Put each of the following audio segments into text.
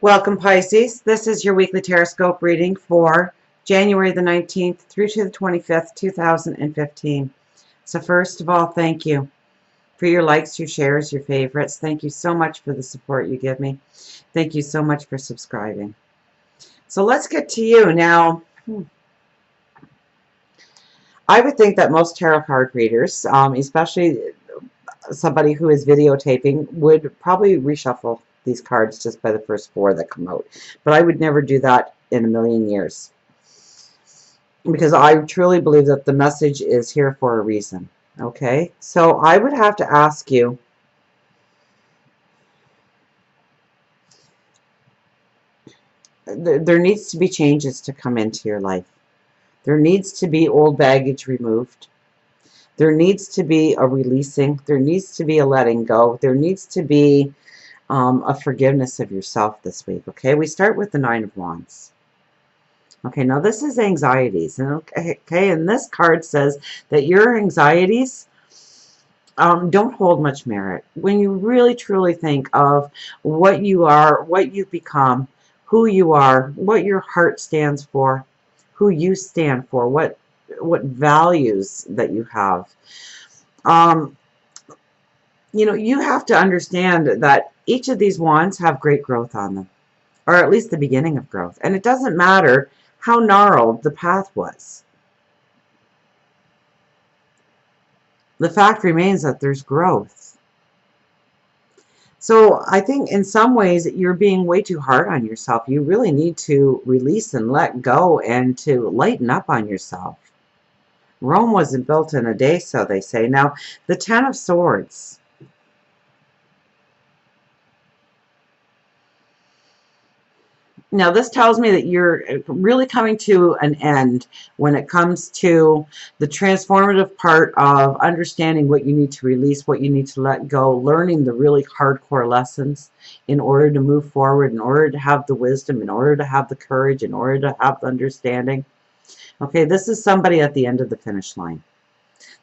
Welcome, Pisces. This is your weekly Tarotscope reading for January the 19th through to the 25th, 2015. So first of all, thank you for your likes, your shares, your favorites. Thank you so much for the support you give me. Thank you so much for subscribing. So let's get to you. Now, I would think that most tarot card readers, especially somebody who is videotaping, would probably reshuffle these cards just by the first four that come out. But I would never do that in a million years, because I truly believe that the message is here for a reason. Okay, so I would have to ask you, there needs to be changes to come into your life. There needs to be old baggage removed. There needs to be a releasing. There needs to be a letting go. There needs to be a forgiveness of yourself this week. Okay, we start with the Nine of Wands. Okay, now this is anxieties, and and this card says that your anxieties don't hold much merit. When you really truly think of what you are, what you've become, who you are, what your heart stands for, who you stand for, what values that you have. You have to understand that each of these wands have great growth on them, or at least the beginning of growth. And it doesn't matter how gnarled the path was. The fact remains that there's growth. So I think in some ways you're being way too hard on yourself. You really need to release and let go and to lighten up on yourself. Rome wasn't built in a day, so they say. Now, the Ten of Swords. Now, this tells me that you're really coming to an end when it comes to the transformative part of understanding what you need to release, what you need to let go, learning the really hardcore lessons in order to move forward, in order to have the wisdom, in order to have the courage, in order to have the understanding. Okay, this is somebody at the end of the finish line.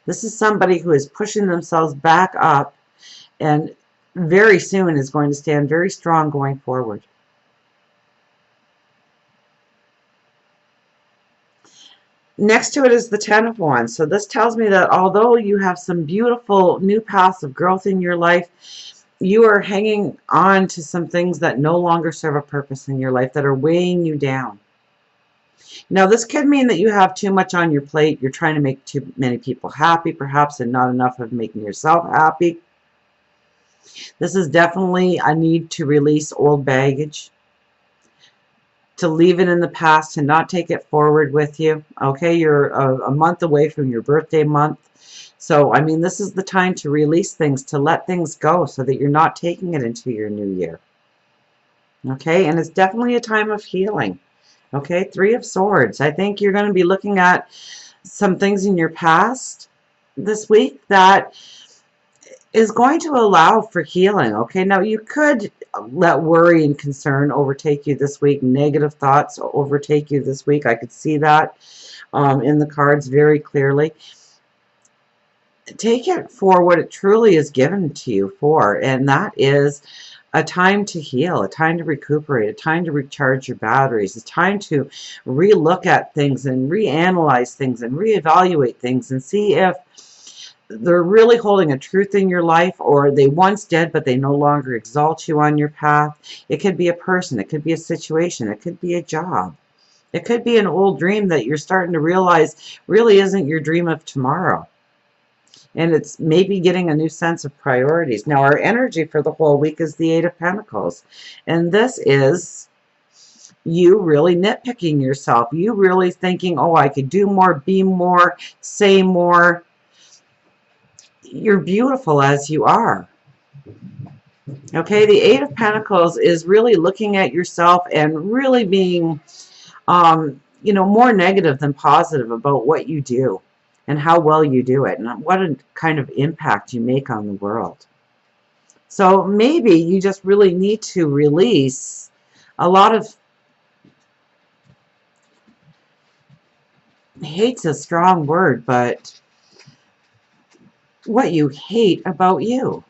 This is somebody who is pushing themselves back up and very soon is going to stand very strong going forward. Next to it is the Ten of Wands. So this tells me that although you have some beautiful new paths of growth in your life, you are hanging on to some things that no longer serve a purpose in your life, that are weighing you down. Now, this could mean that you have too much on your plate. You're trying to make too many people happy, perhaps, and not enough of making yourself happy. This is definitely a need to release old baggage, to leave it in the past, to not take it forward with you. Okay, you're a month away from your birthday month. So, I mean, this is the time to release things, to let things go so that you're not taking it into your new year. Okay, and it's definitely a time of healing. Okay, Three of Swords. I think you're going to be looking at some things in your past this week that is going to allow for healing. Okay, now you could let worry and concern overtake you this week. Negative thoughts overtake you this week. I could see that in the cards very clearly. Take it for what it truly is given to you for, and that is a time to heal, a time to recuperate, a time to recharge your batteries, a time to relook at things and reanalyze things and reevaluate things and see if they're really holding a truth in your life, or they once did but they no longer exalt you on your path. It could be a person, it could be a situation, it could be a job, it could be an old dream that you're starting to realize really isn't your dream of tomorrow. And it's maybe getting a new sense of priorities. Now, our energy for the whole week is the Eight of Pentacles. And this is you really nitpicking yourself. You really thinking, oh, I could do more, be more, say more. You're beautiful as you are. Okay, the Eight of Pentacles is really looking at yourself and really being, more negative than positive about what you do and how well you do it and what a kind of impact you make on the world. So maybe you just really need to release a lot of, hate's a strong word, but what you hate about you.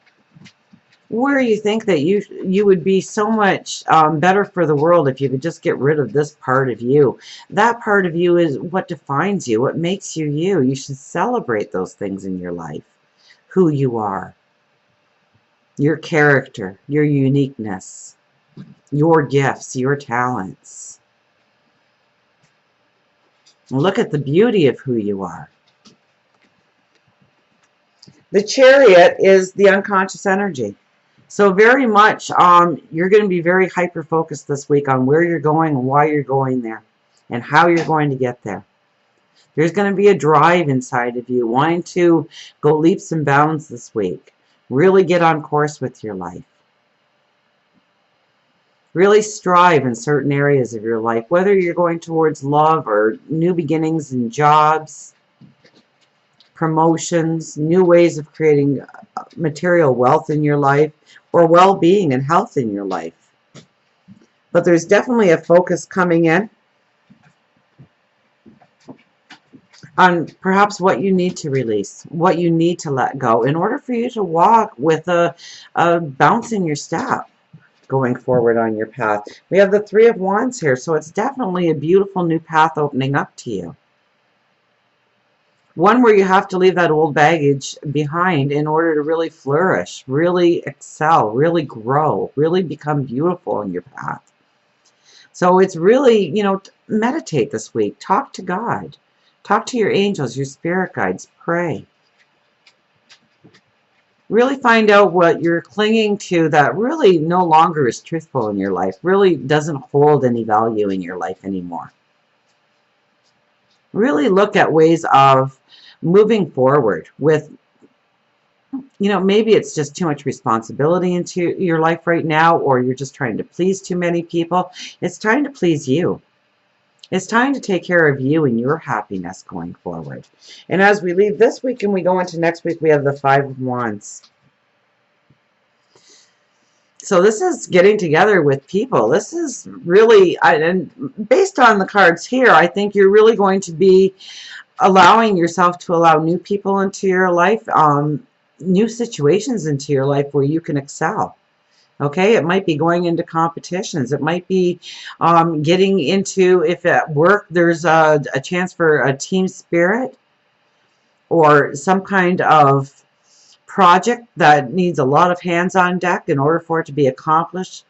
where you think that you would be so much better for the world if you could just get rid of this part of you. That part of you is what defines you, what makes you you. You should celebrate those things in your life. Who you are, your character, your uniqueness, your gifts, your talents. Look at the beauty of who you are. The Chariot is the unconscious energy. So very much you're going to be very hyper-focused this week on where you're going and why you're going there and how you're going to get there. There's going to be a drive inside of you wanting to go leaps and bounds this week. Really get on course with your life. Really strive in certain areas of your life, whether you're going towards love or new beginnings in jobs, promotions, new ways of creating material wealth in your life, or well-being and health in your life. But there's definitely a focus coming in on perhaps what you need to release, what you need to let go in order for you to walk with a bounce in your step going forward on your path. We have the Three of Wands here, so it's definitely a beautiful new path opening up to you. One where you have to leave that old baggage behind in order to really flourish, really excel, really grow, really become beautiful in your path. So it's really, meditate this week. Talk to God. Talk to your angels, your spirit guides. Pray. Really find out what you're clinging to that really no longer is truthful in your life, really doesn't hold any value in your life anymore. Really look at ways of moving forward with, maybe it's just too much responsibility into your life right now, or you're just trying to please too many people. It's time to please you. It's time to take care of you and your happiness going forward. And as we leave this week and we go into next week, we have the Five of Wands. So this is getting together with people. This is really, and based on the cards here, I think you're really going to be allowing yourself to allow new people into your life, new situations into your life where you can excel. Okay, it might be going into competitions. It might be getting into, if at work there's a chance for a team spirit or some kind of project that needs a lot of hands on deck in order for it to be accomplished.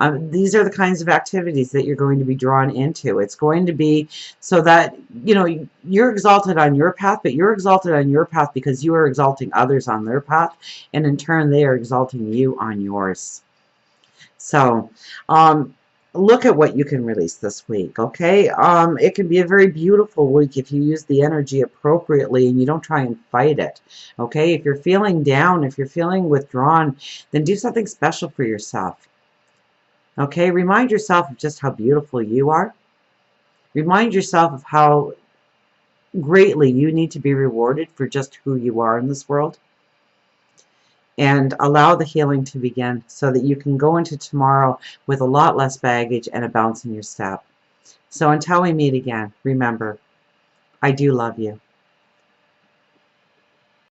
These are the kinds of activities that you're going to be drawn into. It's going to be so that, you're exalted on your path, but you're exalted on your path because you are exalting others on their path, and in turn they are exalting you on yours. So, look at what you can release this week, okay? It can be a very beautiful week if you use the energy appropriately and you don't try and fight it, okay? If you're feeling down, if you're feeling withdrawn, then do something special for yourself, okay? Remind yourself of just how beautiful you are. Remind yourself of how greatly you need to be rewarded for just who you are in this world. And allow the healing to begin so that you can go into tomorrow with a lot less baggage and a bounce in your step. So until we meet again, remember, I do love you.